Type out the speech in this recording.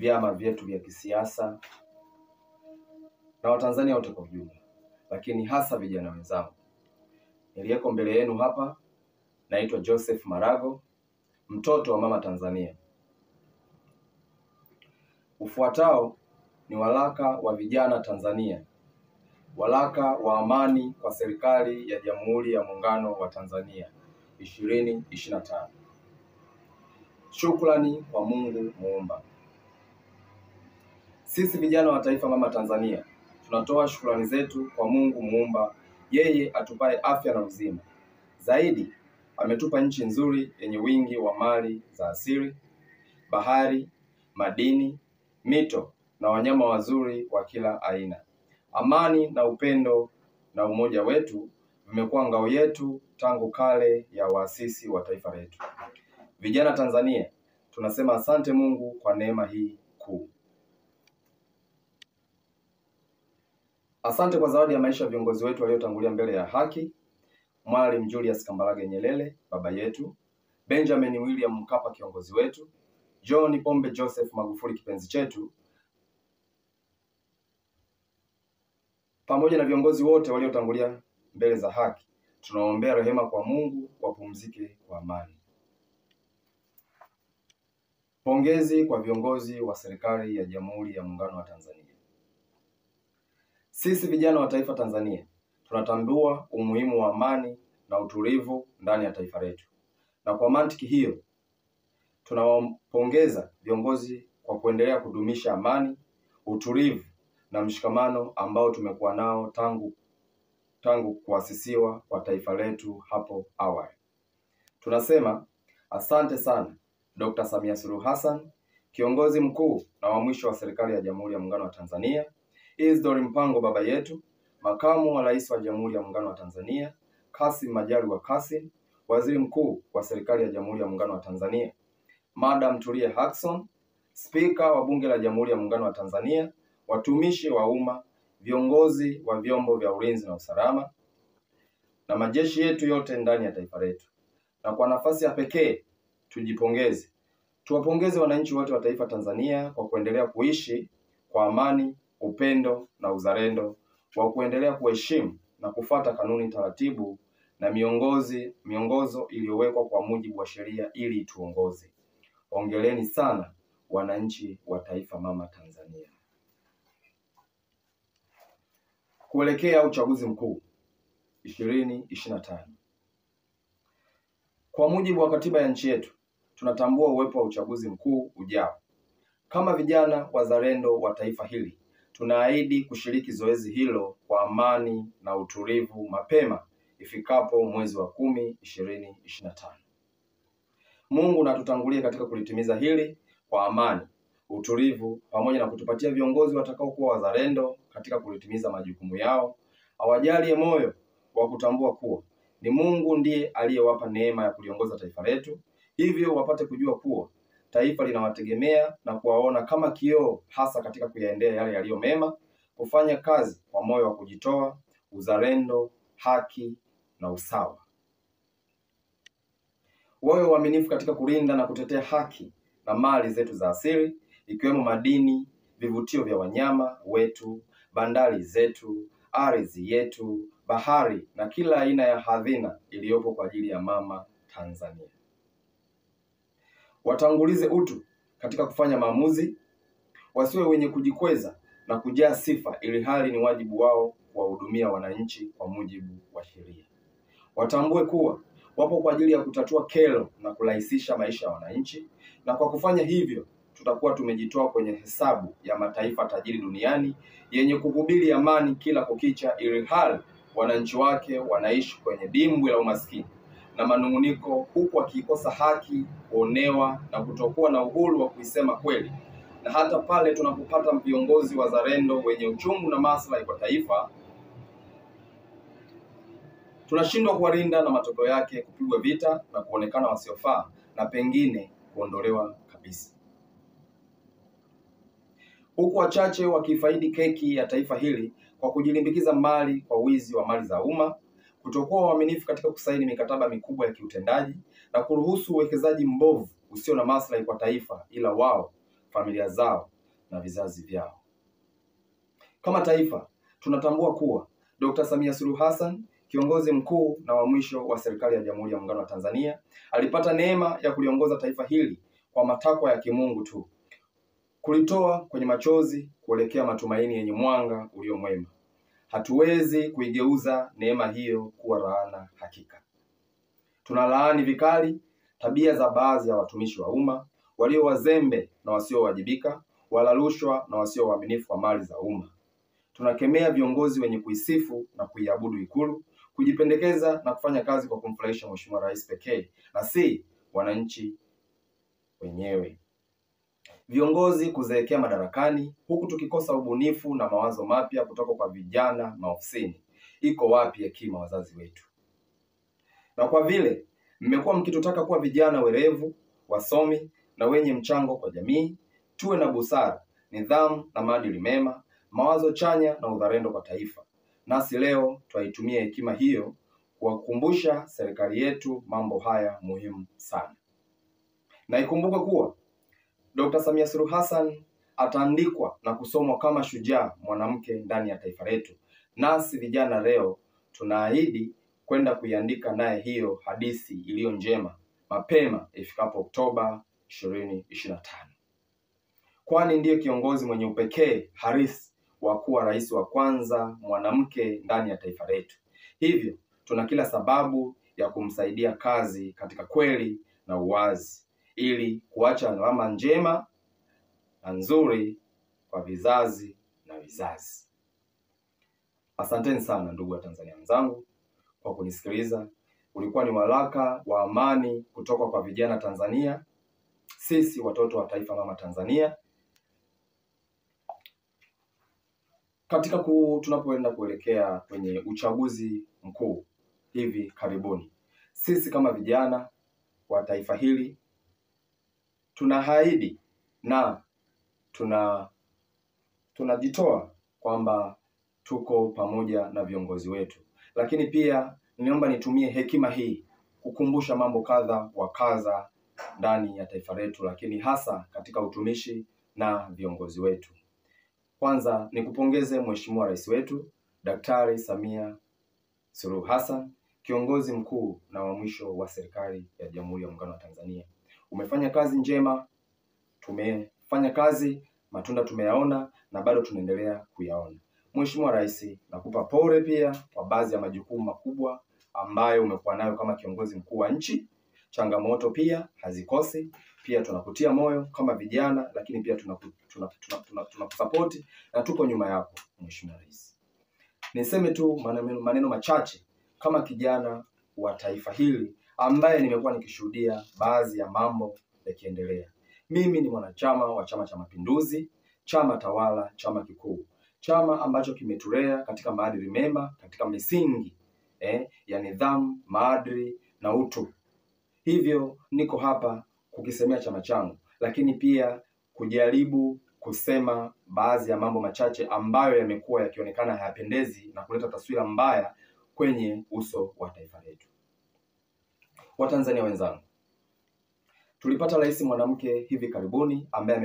vyama vyetu vya kisiasa na Watanzania wote kwa ujumla, lakini hasa vijana wenzangu. Niliyeko mbele yenu hapa naitwa Joseph Marago, mtoto wa mama Tanzania. Ufuatao ni waraka wa vijana Tanzania, waraka wa amani kwa serikali ya Jamhuri ya Muungano wa Tanzania 2025. Shukrani kwa Mungu Muumba. Sisi vijana wa taifa mama Tanzania tunatoa shukrani zetu kwa Mungu Muumba, yeye atupae afya na uzima. Zaidi ametupa nchi nzuri yenye wingi wa mali za asili, bahari, madini, mito na wanyama wazuri wa kila aina. Amani na upendo na umoja wetu vimekuwa ngao yetu tangu kale ya waasisi wa taifa letu. Vijana Tanzania tunasema asante Mungu kwa neema hii kuu. Asante kwa zawadi ya maisha ya viongozi wetu waliotangulia mbele ya haki: Mwalimu Julius Kambarage Nyerere baba yetu, Benjamin William Mkapa kiongozi wetu, John Pombe Joseph Magufuli kipenzi chetu, pamoja na viongozi wote waliotangulia mbele za haki. Tunaombea rehema kwa Mungu, wapumzike kwa amani. Pongezi kwa viongozi wa serikali ya Jamhuri ya Muungano wa Tanzania. Sisi vijana wa taifa Tanzania tunatambua umuhimu wa amani na utulivu ndani ya taifa letu. Na kwa mantiki hiyo, tunawapongeza viongozi kwa kuendelea kudumisha amani, utulivu na mshikamano ambao tumekuwa nao tangu kuasisiwa kwa taifa letu hapo awali. Tunasema asante sana Dr. Samia Suluhu Hassan, kiongozi mkuu na wa mwisho wa serikali ya Jamhuri ya Muungano wa Tanzania, Isidore Mpango baba yetu, makamu wa rais wa Jamhuri ya Muungano wa Tanzania, Kassim Majaliwa Kassim, waziri mkuu wa serikali ya Jamhuri ya Muungano wa Tanzania, Madam Tulia Ackson, spika wa bunge la Jamhuri ya Muungano wa Tanzania, watumishi wa umma, viongozi wa vyombo vya ulinzi na usalama na majeshi yetu yote ndani ya taifa letu. Na kwa nafasi ya pekee tuwapongeze wananchi wote wa taifa Tanzania kwa kuendelea kuishi kwa amani, upendo na uzalendo, wa kuendelea kuheshimu na kufuata kanuni, taratibu na miongozo iliyowekwa kwa mujibu wa sheria ili tuongoze. Hongereni sana wananchi wa taifa mama Tanzania. Kuelekea uchaguzi mkuu 2025. Kwa mujibu wa katiba ya nchi yetu, tunatambua uwepo wa uchaguzi mkuu ujao. Kama vijana wazalendo wa taifa hili, tunaahidi kushiriki zoezi hilo kwa amani na utulivu mapema ifikapo mwezi wa 10 2025. Mungu na tutangulie katika kulitimiza hili kwa amani, utulivu pamoja na kutupatia viongozi watakao kuwa wazalendo katika kulitimiza majukumu yao. Awajalie moyo wa kutambua kuwa ni Mungu ndiye aliyewapa neema ya kuliongoza taifa letu, hivyo wapate kujua kuwa taifa linawategemea na kuwaona kama kioo, hasa katika kuyaendea yale yaliyo mema, kufanya kazi kwa moyo wa kujitoa, uzalendo, haki na usawa. Wawe waaminifu katika kulinda na kutetea haki na mali zetu za asili, ikiwemo madini, vivutio vya wanyama wetu, bandari zetu, ardhi yetu, bahari na kila aina ya hazina iliyopo kwa ajili ya mama Tanzania. Watangulize utu katika kufanya maamuzi, wasiwe wenye kujikweza na kujaa sifa, ili hali ni wajibu wao kuwahudumia wananchi kwa mujibu wa sheria. Watambue kuwa wapo kwa ajili ya kutatua kero na kurahisisha maisha ya wananchi, na kwa kufanya hivyo tutakuwa tumejitoa kwenye hesabu ya mataifa tajiri duniani yenye kuhubiri amani kila kukicha, ili hali wananchi wake wanaishi kwenye dimbwi la umaskini na manunguniko, huku wakikosa haki, kuonewa na kutokuwa na uhuru wa kuisema kweli. Na hata pale tunapopata viongozi wazalendo wenye uchungu na maslahi kwa taifa, tunashindwa kuwalinda na matokeo yake kupigwa vita na kuonekana wasiofaa na pengine kuondolewa kabisa, huku wachache wakifaidi keki ya taifa hili kwa kujilimbikiza mali kwa wizi wa mali za umma, kutokuwa waaminifu katika kusaini mikataba mikubwa ya kiutendaji na kuruhusu uwekezaji mbovu usio na maslahi kwa taifa ila wao, familia zao na vizazi vyao. Kama taifa, tunatambua kuwa Dr. Samia Suluhu Hassan, kiongozi mkuu na wa mwisho wa serikali ya Jamhuri ya Muungano wa Tanzania, alipata neema ya kuliongoza taifa hili kwa matakwa ya kimungu tu, kulitoa kwenye machozi kuelekea matumaini yenye mwanga ulio mwema. Hatuwezi kuigeuza neema hiyo kuwa laana hakika. Tunalaani vikali tabia za baadhi ya watumishi wa umma walio wazembe na wasiowajibika, wala rushwa na wasio waaminifu wa mali za umma. Tunakemea viongozi wenye kuisifu na kuiabudu Ikulu, kujipendekeza na kufanya kazi kwa kumfurahisha Mheshimiwa Rais pekee na si wananchi wenyewe. Viongozi kuzeekea madarakani huku tukikosa ubunifu na mawazo mapya kutoka kwa vijana maofisini. Iko wapi hekima wazazi wetu? Na kwa vile mmekuwa mkitutaka kuwa vijana werevu, wasomi na wenye mchango kwa jamii, tuwe na busara, nidhamu na maadili mema, mawazo chanya na uzalendo kwa taifa. Nasi leo twaitumia hekima hiyo kuwakumbusha serikali yetu mambo haya muhimu sana. Na ikumbuke kuwa Dr. Samia Suluhu Hassan ataandikwa na kusomwa kama shujaa mwanamke ndani ya taifa letu. Nasi vijana leo tunaahidi kwenda kuiandika naye hiyo hadithi iliyo njema mapema ifikapo Oktoba 2025. Kwani ndiye kiongozi mwenye upekee halisi wa kuwa rais wa kwanza mwanamke ndani ya taifa letu. Hivyo tuna kila sababu ya kumsaidia kazi katika kweli na uwazi, ili kuacha alama njema na nzuri kwa vizazi na vizazi. Asanteni sana ndugu wa Tanzania wenzangu kwa kunisikiliza. Ulikuwa ni waraka wa amani kutoka kwa vijana Tanzania, sisi watoto wa taifa mama Tanzania. Katika tunapoenda kuelekea kwenye uchaguzi mkuu hivi karibuni, sisi kama vijana wa taifa hili tunaahidi na tunajitoa kwamba tuko pamoja na viongozi wetu. Lakini pia niomba nitumie hekima hii kukumbusha mambo kadha wa kadha ndani ya taifa letu, lakini hasa katika utumishi na viongozi wetu. Kwanza nikupongeze Mheshimiwa Rais wetu Daktari Samia Suluhu Hassan, kiongozi mkuu na wa mwisho wa serikali ya Jamhuri ya Muungano wa Tanzania. Umefanya kazi njema, tumefanya kazi, matunda tumeyaona na bado tunaendelea kuyaona. Mheshimiwa Rais, nakupa pole pia kwa baadhi ya majukumu makubwa ambayo umekuwa nayo kama kiongozi mkuu wa nchi. Changamoto pia hazikosi. Pia tunakutia moyo kama vijana, lakini pia tunakusupport na tuko nyuma yako Mheshimiwa Rais. Niseme tu maneno machache kama kijana wa taifa hili ambaye nimekuwa nikishuhudia baadhi ya mambo yakiendelea. Mimi ni mwanachama wa Chama cha Mapinduzi, chama tawala, chama kikuu, chama ambacho kimetulea katika maadili mema, katika misingi ya nidhamu, maadili na utu. Hivyo niko hapa kukisemea chama changu, lakini pia kujaribu kusema baadhi ya mambo machache ambayo yamekuwa yakionekana hayapendezi na kuleta taswira mbaya kwenye uso wa taifa letu. Watanzania wenzangu, tulipata rais mwanamke hivi karibuni ambaye